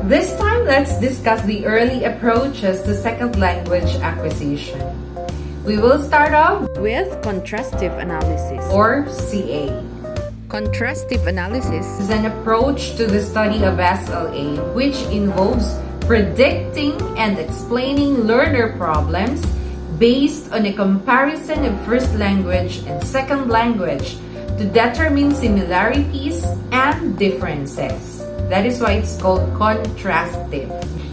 This time, let's discuss the early approaches to second language acquisition. We will start off with contrastive analysis, or CA. Contrastive analysis is an approach to the study of SLA which involves predicting and explaining learner problems based on a comparison of first language and second language to determine similarities and differences. That is why it's called contrastive.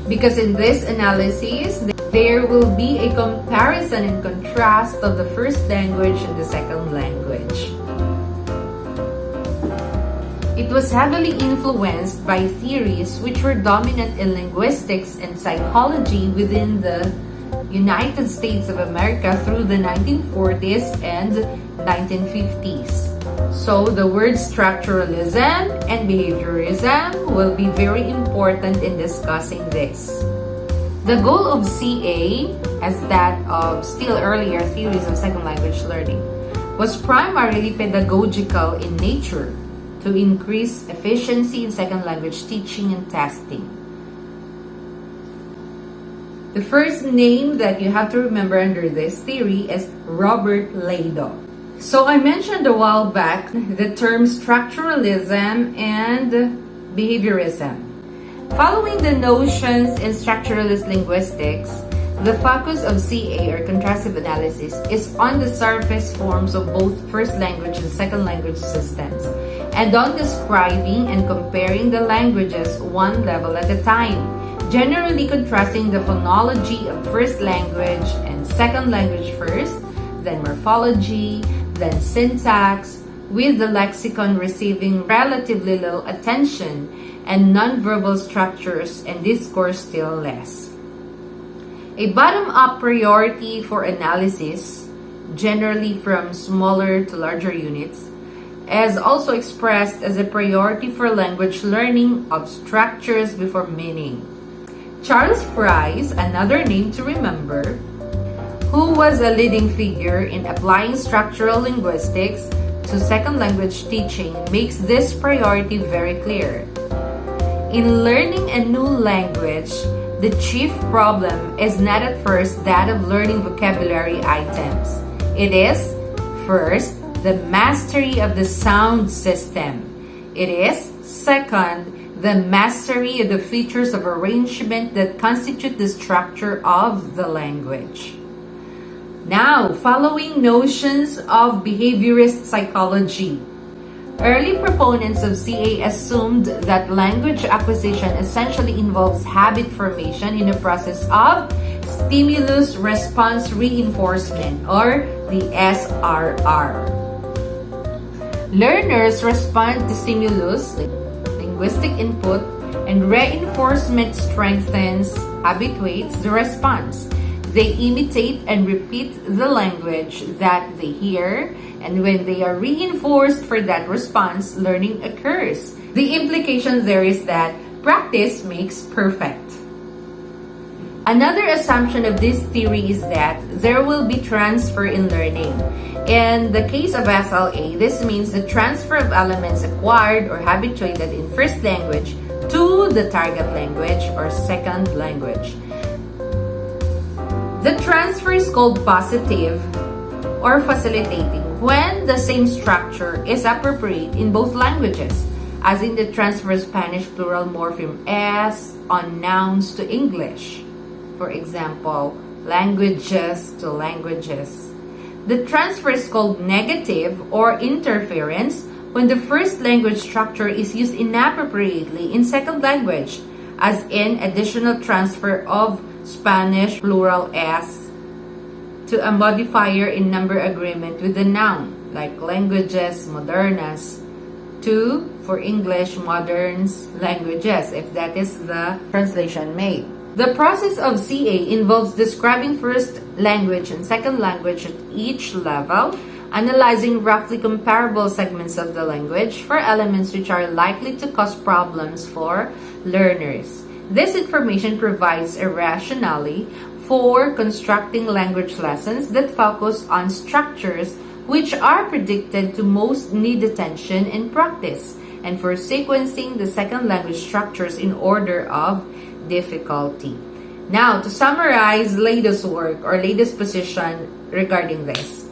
Because in this analysis, there will be a comparison and contrast of the first language and the second language. It was heavily influenced by theories which were dominant in linguistics and psychology within the United States of America through the 1940s and 1950s. So the words structuralism and behaviorism will be very important in discussing this. The goal of CA, as that of still earlier theories of second language learning, was primarily pedagogical in nature to increase efficiency in second language teaching and testing. The first name that you have to remember under this theory is Robert Lado. So I mentioned a while back the term structuralism and behaviorism. Following the notions in structuralist linguistics, the focus of CA or contrastive analysis is on the surface forms of both first language and second language systems, and on describing and comparing the languages one level at a time, generally contrasting the phonology of first language and second language first, then morphology, then syntax, with the lexicon receiving relatively little attention and nonverbal structures and discourse still less. A bottom-up priority for analysis, generally from smaller to larger units, is also expressed as a priority for language learning of structures before meaning. Charles Fries, another name to remember, who was a leading figure in applying structural linguistics to second language teaching, makes this priority very clear. In learning a new language, the chief problem is not at first that of learning vocabulary items. It is, first, the mastery of the sound system. It is, second, the mastery of the features of arrangement that constitute the structure of the language. Now, following notions of behaviorist psychology. Early proponents of CA assumed that language acquisition essentially involves habit formation in a process of stimulus-response reinforcement, or the SRR. Learners respond to stimulus, linguistic input, and reinforcement strengthens, habituates the response. They imitate and repeat the language that they hear, and when they are reinforced for that response, learning occurs. The implication there is that practice makes perfect. Another assumption of this theory is that there will be transfer in learning. In the case of SLA, this means the transfer of elements acquired or habituated in first language to the target language or second language. The transfer is called positive or facilitating when the same structure is appropriate in both languages, as in the transfer of Spanish plural morpheme S on nouns to English. For example, languages to languages. The transfer is called negative or interference when the first language structure is used inappropriately in second language, as in additional transfer of Spanish plural S to a modifier in number agreement with the noun, like languages modernas, to, for English, moderns languages, if that is the translation made. The process of CA involves describing first language and second language at each level, analyzing roughly comparable segments of the language for elements which are likely to cause problems for learners. This information provides a rationale for constructing language lessons that focus on structures which are predicted to most need attention and practice. and for sequencing the second language structures in order of difficulty. Now, to summarize Lado's work or Lado's position regarding this.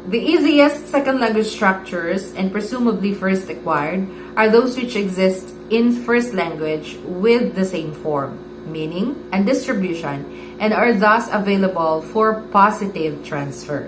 The easiest second language structures, and presumably first acquired, are those which exist in first language with the same form, meaning, and distribution, and are thus available for positive transfer.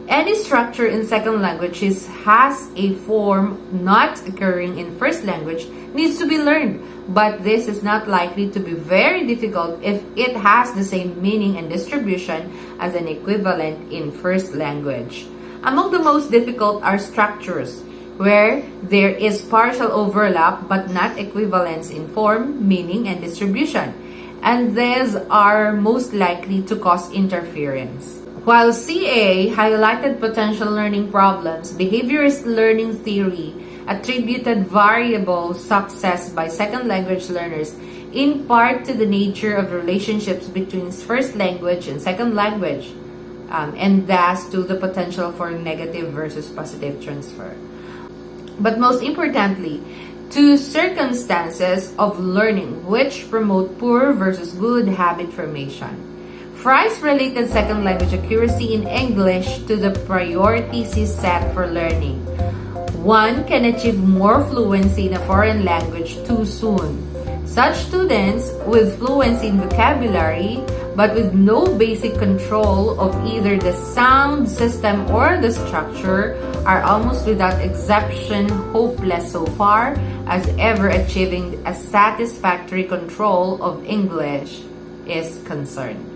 Any structure in second languages has a form not occurring in first language needs to be learned, but this is not likely to be very difficult if it has the same meaning and distribution as an equivalent in first language. Among the most difficult are structures where there is partial overlap but not equivalence in form, meaning, and distribution, and these are most likely to cause interference. While CA highlighted potential learning problems, behaviorist learning theory attributed variable success by second language learners in part to the nature of relationships between first language and second language, and thus to the potential for negative versus positive transfer. But most importantly, to circumstances of learning which promote poor versus good habit formation. Fry's related second language accuracy in English to the priorities he set for learning. One can achieve more fluency in a foreign language too soon. Such students with fluency in vocabulary but with no basic control of either the sound system or the structure are almost without exception hopeless so far as ever achieving a satisfactory control of English is concerned.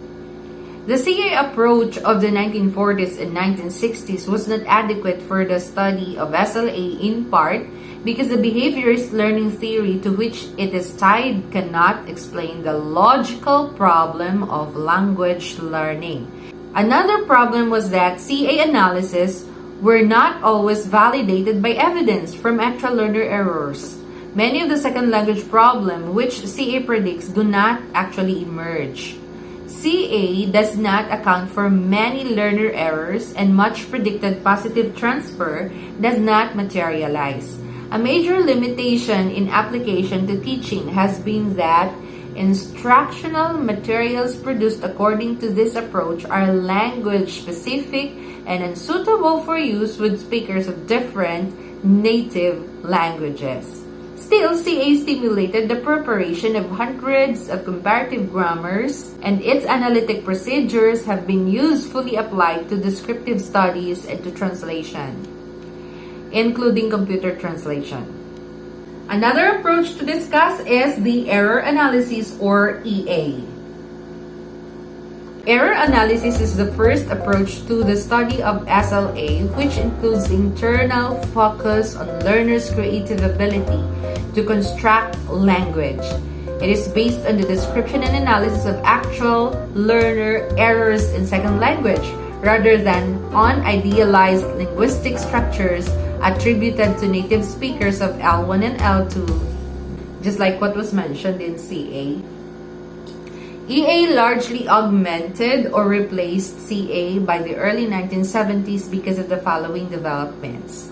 The CA approach of the 1940s and 1960s was not adequate for the study of SLA in part because the behaviorist learning theory to which it is tied cannot explain the logical problem of language learning. Another problem was that CA analysis were not always validated by evidence from actual learner errors. Many of the second language problems which CA predicts do not actually emerge. CA does not account for many learner errors and much predicted positive transfer does not materialize. A major limitation in application to teaching has been that instructional materials produced according to this approach are language-specific and unsuitable for use with speakers of different native languages. Still, CA stimulated the preparation of hundreds of comparative grammars, and its analytic procedures have been usefully applied to descriptive studies and to translation, including computer translation. Another approach to discuss is the error analysis or EA. Error analysis is the first approach to the study of SLA, which includes internal focus on learners' creative ability to construct language. It is based on the description and analysis of actual learner errors in second language, rather than on idealized linguistic structures attributed to native speakers of L1 and L2, just like what was mentioned in CA. EA largely augmented or replaced CA by the early 1970s because of the following developments.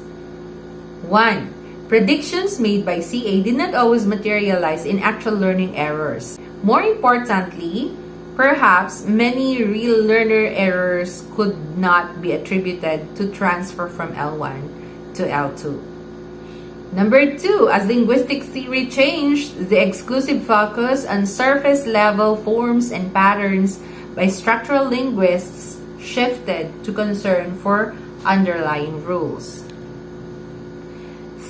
1. Predictions made by CA did not always materialize in actual learning errors. More importantly, perhaps many real learner errors could not be attributed to transfer from L1 to L2. Number 2, as linguistic theory changed, the exclusive focus on surface-level forms and patterns by structural linguists shifted to concern for underlying rules.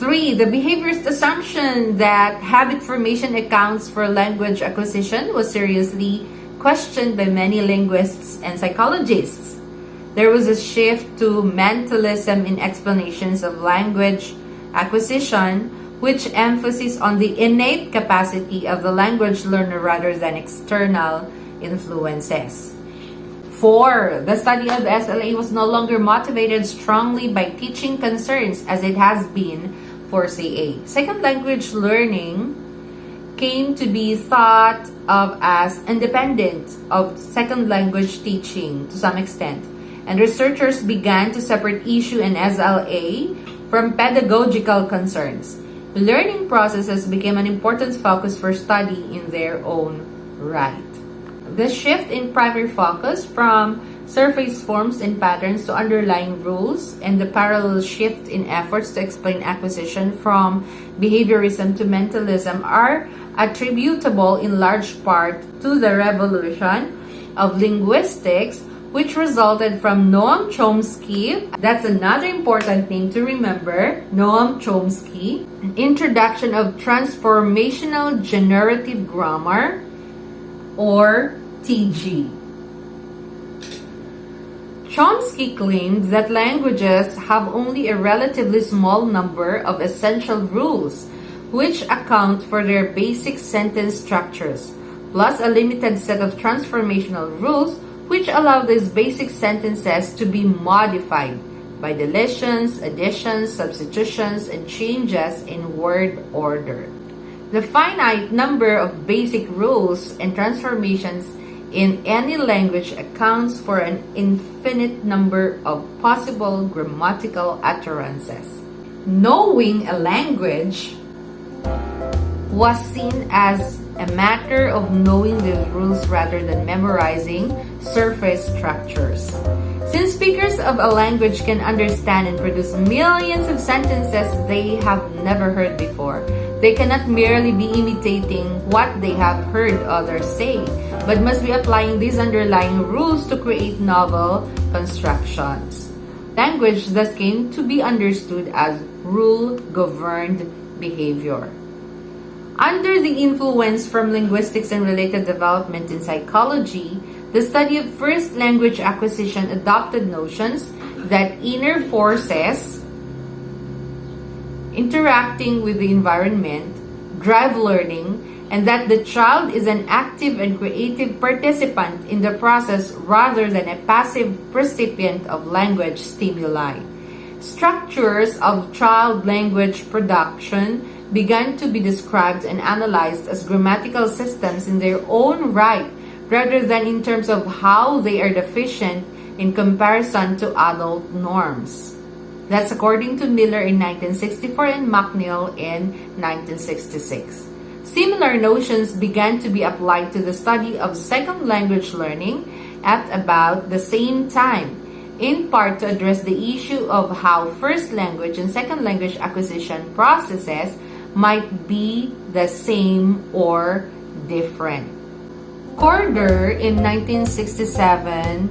3, the behaviorist assumption that habit formation accounts for language acquisition was seriously questioned by many linguists and psychologists. There was a shift to mentalism in explanations of language acquisition, which emphasis on the innate capacity of the language learner rather than external influences. 4. The study of SLA was no longer motivated strongly by teaching concerns as it has been for CA. Second language learning came to be thought of as independent of second language teaching to some extent, and researchers began to separate issue and SLA from pedagogical concerns. Learning processes became an important focus for study in their own right. The shift in primary focus from surface forms and patterns to underlying rules, and the parallel shift in efforts to explain acquisition from behaviorism to mentalism are attributable in large part to the revolution of linguistics, which resulted from Noam Chomsky. That's another important name to remember, Noam Chomsky. Introduction of transformational generative grammar, or TG. Chomsky claimed that languages have only a relatively small number of essential rules, which account for their basic sentence structures, plus a limited set of transformational rules which allow these basic sentences to be modified by deletions, additions, substitutions, and changes in word order. The finite number of basic rules and transformations in any language accounts for an infinite number of possible grammatical utterances. Knowing a language was seen as a matter of knowing these rules rather than memorizing surface structures. Since speakers of a language can understand and produce millions of sentences they have never heard before, they cannot merely be imitating what they have heard others say, but must be applying these underlying rules to create novel constructions. Language thus came to be understood as rule-governed behavior. Under the influence from linguistics and related development in psychology, the study of first language acquisition adopted notions that inner forces interacting with the environment drive learning, and that the child is an active and creative participant in the process rather than a passive recipient of language stimuli. Structures of child language production began to be described and analyzed as grammatical systems in their own right, rather than in terms of how they are deficient in comparison to adult norms. That's according to Miller in 1964 and McNeill in 1966. Similar notions began to be applied to the study of second language learning at about the same time, in part to address the issue of how first language and second language acquisition processes might be the same or different. Corder in 1967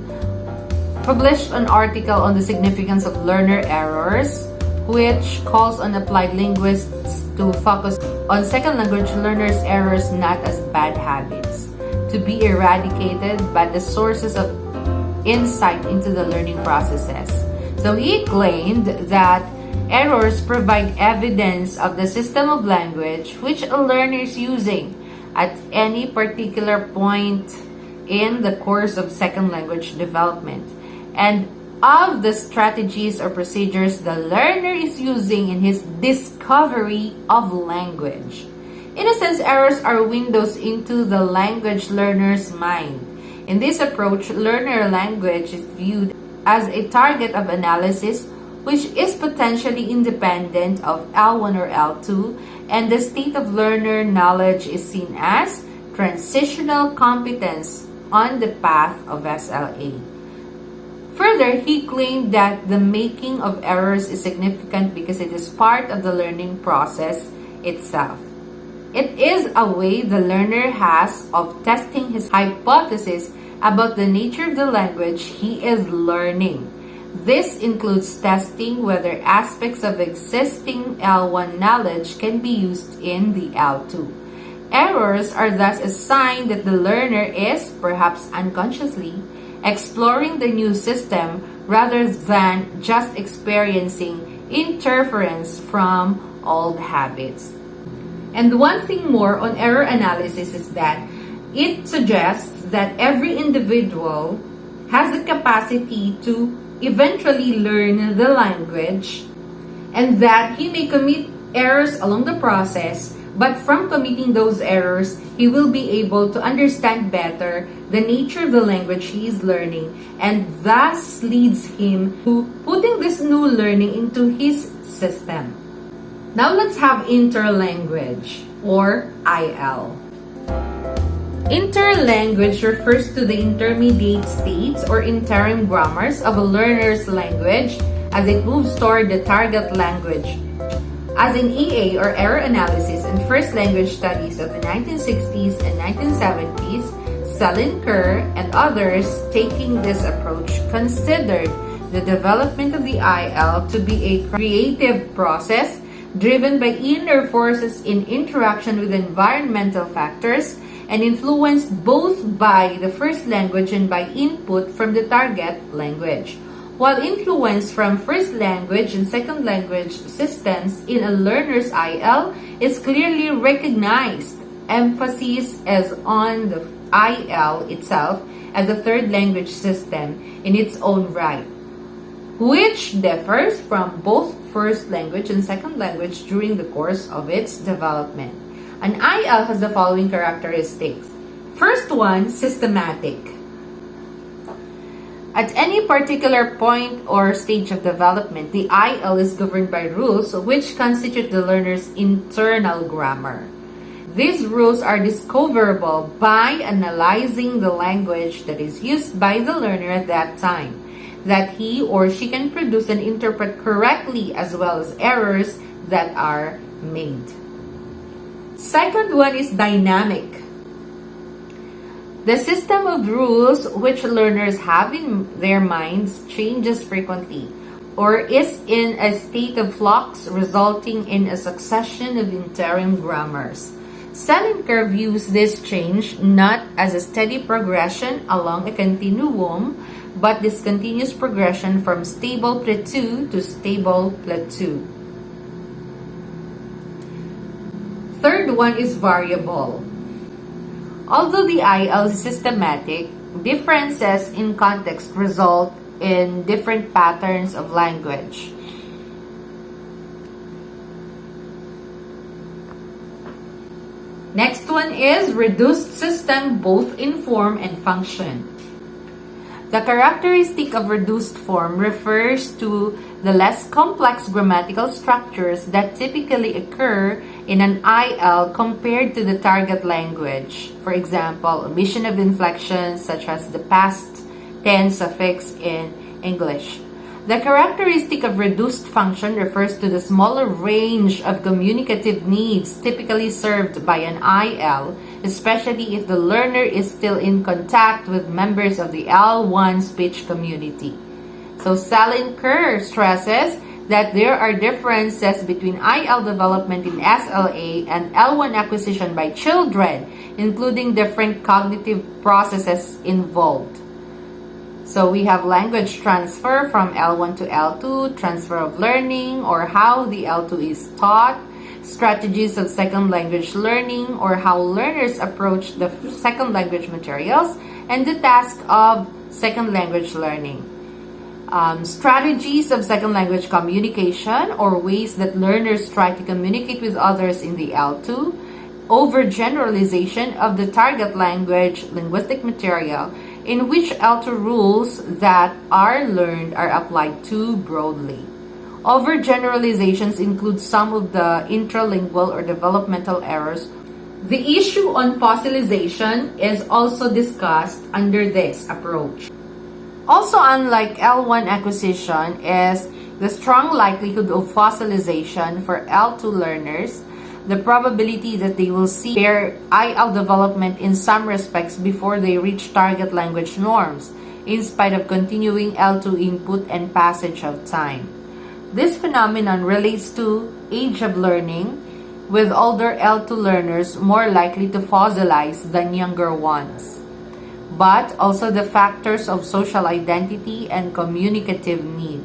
published an article on the significance of learner errors, which calls on applied linguists to focus on second language learners' errors not as bad habits, to be eradicated but as sources of insight into the learning processes. So he claimed that errors provide evidence of the system of language which a learner is using at any particular point in the course of second language development, and of the strategies or procedures the learner is using in his discovery of language. In a sense, errors are windows into the language learner's mind. In this approach, learner language is viewed as a target of analysis which is potentially independent of L1 or L2, and the state of learner knowledge is seen as transitional competence on the path of SLA. Further, he claimed that the making of errors is significant because it is part of the learning process itself. It is a way the learner has of testing his hypothesis about the nature of the language he is learning. This includes testing whether aspects of existing L1 knowledge can be used in the L2. Errors are thus a sign that the learner is, perhaps unconsciously, exploring the new system rather than just experiencing interference from old habits. And one thing more on error analysis is that it suggests that every individual has the capacity to eventually learn the language, and that he may commit errors along the process, but from committing those errors, he will be able to understand better the nature of the language he is learning, and thus leads him to putting this new learning into his system. Now let's have interlanguage, or IL. Interlanguage refers to the intermediate states or interim grammars of a learner's language as it moves toward the target language. As in EA, or error analysis, and first language studies of the 1960s and 1970s, Saville-Troike and others taking this approach considered the development of the IL to be a creative process driven by inner forces in interaction with environmental factors and influenced both by the first language and by input from the target language. While influence from first language and second language systems in a learner's IL is clearly recognized, emphasis is on the IL itself as a third language system in its own right, which differs from both first language and second language during the course of its development. An IL has the following characteristics. First one, systematic. At any particular point or stage of development, the IL is governed by rules which constitute the learner's internal grammar. These rules are discoverable by analyzing the language that is used by the learner at that time, that he or she can produce and interpret correctly, as well as errors that are made. Second one is dynamic. The system of rules which learners have in their minds changes frequently or is in a state of flux, resulting in a succession of interim grammars. Saville-Troike views this change not as a steady progression along a continuum, but this continuous progression from stable plateau to stable plateau. Third one is variable. Although the IL is systematic, differences in context result in different patterns of language. Next one is reduced system, both in form and function. The characteristic of reduced form refers to the less complex grammatical structures that typically occur in an IL compared to the target language. For example, omission of inflections such as the past tense suffix in English. The characteristic of reduced function refers to the smaller range of communicative needs typically served by an IL, especially if the learner is still in contact with members of the L1 speech community. So Saville-Troike stresses that there are differences between IL development in SLA and L1 acquisition by children, including different cognitive processes involved. So we have language transfer from L1 to L2, transfer of learning or how the L2 is taught, strategies of second language learning or how learners approach the second language materials, and the task of second language learning. Strategies of second language communication or ways that learners try to communicate with others in the L2, overgeneralization of the target language linguistic material in which L2 rules that are learned are applied too broadly. Overgeneralizations include some of the intralingual or developmental errors. The issue on fossilization is also discussed under this approach. Also, unlike L1 acquisition, is the strong likelihood of fossilization for L2 learners, the probability that they will see their IL development in some respects before they reach target language norms, in spite of continuing L2 input and passage of time. This phenomenon relates to age of learning, with older L2 learners more likely to fossilize than younger ones, but also the factors of social identity and communicative need.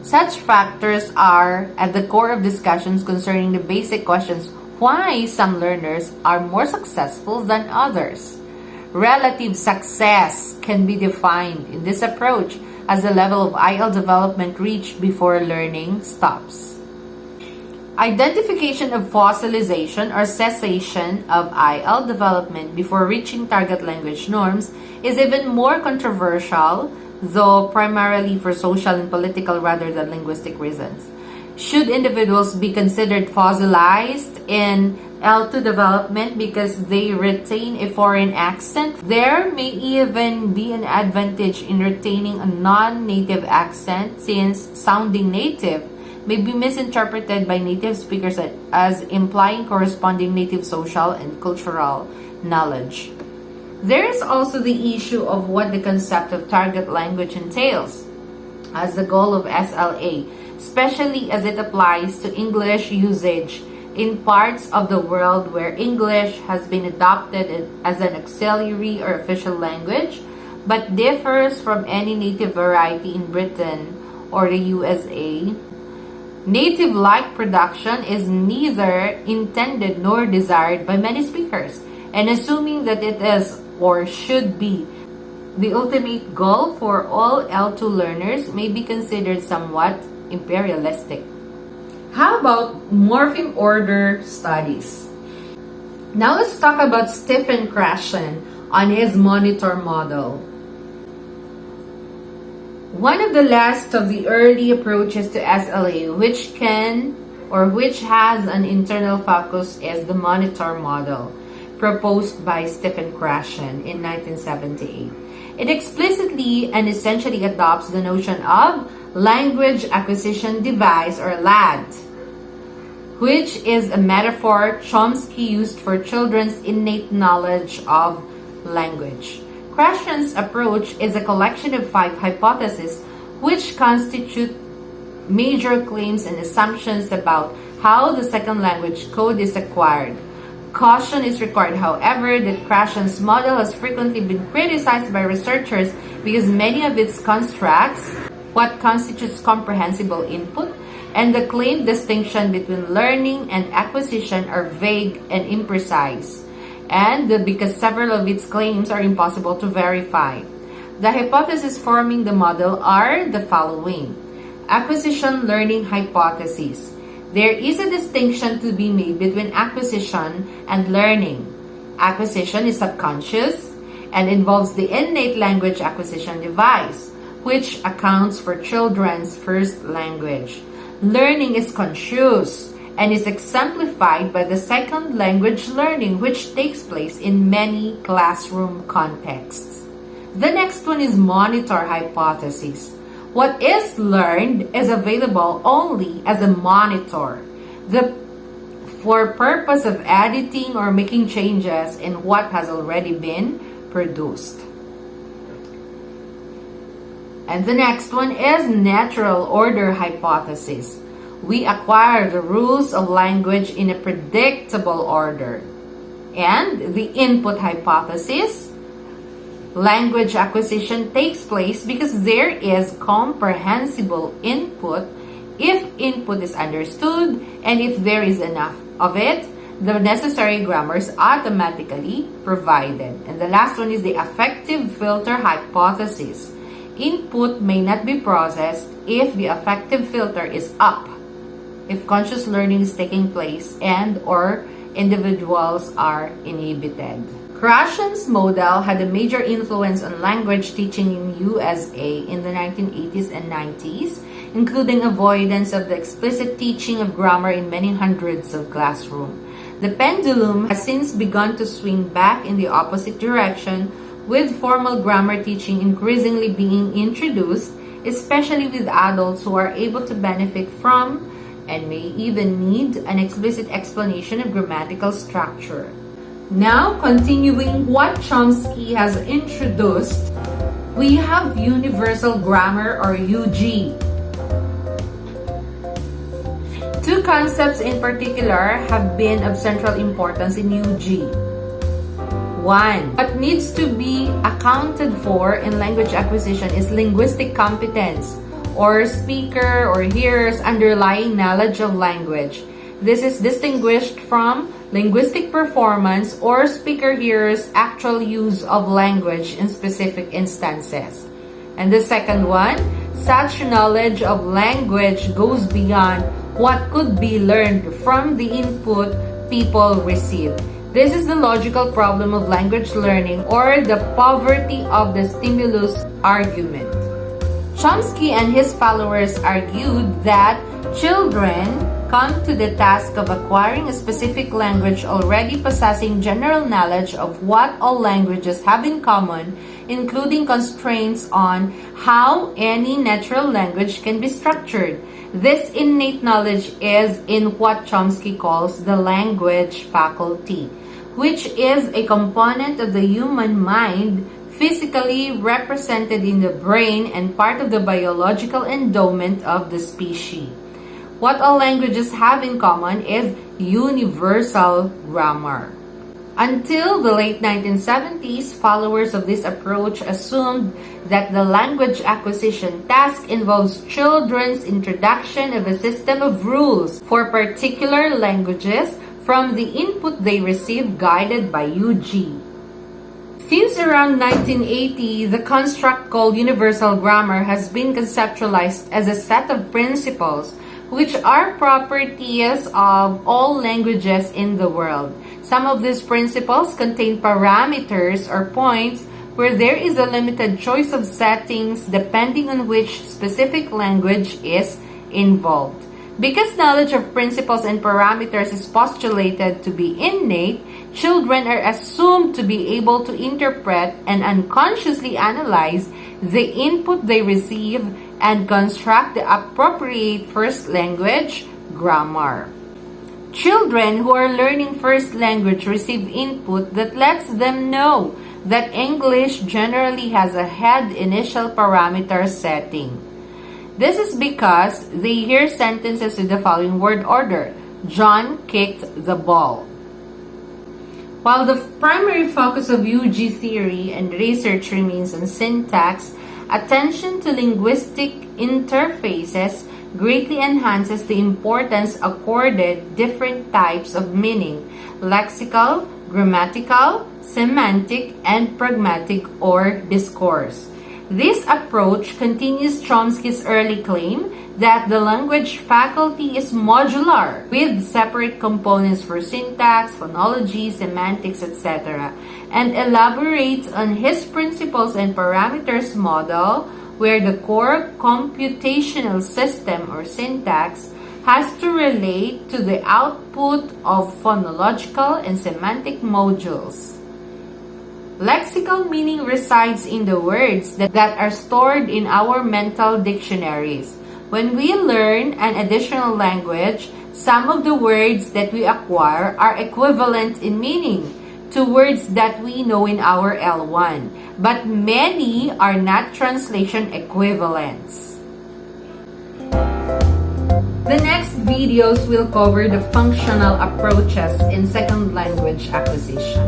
Such factors are at the core of discussions concerning the basic questions why some learners are more successful than others. Relative success can be defined in this approach as the level of IL development reached before learning stops. Identification of fossilization or cessation of IL development before reaching target language norms is even more controversial, though primarily for social and political rather than linguistic reasons. Should individuals be considered fossilized in L2 development because they retain a foreign accent? There may even be an advantage in retaining a non-native accent, since sounding native may be misinterpreted by native speakers as implying corresponding native social and cultural knowledge. There is also the issue of what the concept of target language entails as the goal of SLA, especially as it applies to English usage in parts of the world where English has been adopted as an auxiliary or official language, but differs from any native variety in Britain or the USA. Native-like production is neither intended nor desired by many speakers, and assuming that it is or should be the ultimate goal for all L2 learners may be considered somewhat imperialistic. How about Morpheme Order Studies? Now let's talk about Stephen Krashen on his monitor model. One of the last of the early approaches to SLA which has an internal focus is the monitor model, proposed by Stephen Krashen in 1978. It explicitly and essentially adopts the notion of language acquisition device, or LAD, which is a metaphor Chomsky used for children's innate knowledge of language. Krashen's approach is a collection of 5 hypotheses which constitute major claims and assumptions about how the second language code is acquired. Caution is required, however, that Krashen's model has frequently been criticized by researchers because many of its constructs, what constitutes comprehensible input, and the claimed distinction between learning and acquisition are vague and imprecise, and because several of its claims are impossible to verify. The hypotheses forming the model are the following. Acquisition learning hypothesis. There is a distinction to be made between acquisition and learning. Acquisition is subconscious and involves the innate language acquisition device, which accounts for children's first language. Learning is conscious and is exemplified by the second language learning, which takes place in many classroom contexts. The next one is monitor hypothesis. What is learned is available only as a monitor for purpose of editing or making changes in what has already been produced. And the next one is natural order hypothesis. We acquire the rules of language in a predictable order. And the input hypothesis. Language acquisition takes place because there is comprehensible input if input is understood, and if there is enough of it, the necessary grammar is automatically provided. And the last one is the affective filter hypothesis. Input may not be processed if the affective filter is up, if conscious learning is taking place and or individuals are inhibited. Krashen's model had a major influence on language teaching in USA in the 1980s and 90s, including avoidance of the explicit teaching of grammar in many hundreds of classrooms. The pendulum has since begun to swing back in the opposite direction, with formal grammar teaching increasingly being introduced, especially with adults who are able to benefit from and may even need an explicit explanation of grammatical structure. Now, continuing what Chomsky has introduced, we have universal grammar, or UG. Two concepts in particular have been of central importance in UG. One, what needs to be accounted for in language acquisition is linguistic competence, or speaker or hearer's underlying knowledge of language. This is distinguished from linguistic performance or speaker-hearer's actual use of language in specific instances. And the second one, such knowledge of language goes beyond what could be learned from the input people receive. This is the logical problem of language learning, or the poverty of the stimulus argument. Chomsky and his followers argued that children come to the task of acquiring a specific language already possessing general knowledge of what all languages have in common, including constraints on how any natural language can be structured. This innate knowledge is in what Chomsky calls the language faculty, which is a component of the human mind physically represented in the brain and part of the biological endowment of the species. What all languages have in common is universal grammar. Until the late 1970s, followers of this approach assumed that the language acquisition task involves children's introduction of a system of rules for particular languages from the input they receive, guided by UG. Since around 1980, the construct called universal grammar has been conceptualized as a set of principles which are properties of all languages in the world. Some of these principles contain parameters or points where there is a limited choice of settings depending on which specific language is involved. Because knowledge of principles and parameters is postulated to be innate, children are assumed to be able to interpret and unconsciously analyze the input they receive and construct the appropriate first language grammar. Children who are learning first language receive input that lets them know that English generally has a head initial parameter setting. This is because they hear sentences with the following word order: John kicked the ball. While the primary focus of UG theory and research remains on syntax, attention to linguistic interfaces greatly enhances the importance accorded different types of meaning: lexical, grammatical, semantic, and pragmatic or discourse. This approach continues Chomsky's early claim that the language faculty is modular, with separate components for syntax, phonology, semantics, etc., and elaborates on his principles and parameters model, where the core computational system or syntax has to relate to the output of phonological and semantic modules. Lexical meaning resides in the words that are stored in our mental dictionaries. When we learn an additional language, some of the words that we acquire are equivalent in meaning to words that we know in our L1, but many are not translation equivalents. The next videos will cover the functional approaches in second language acquisition.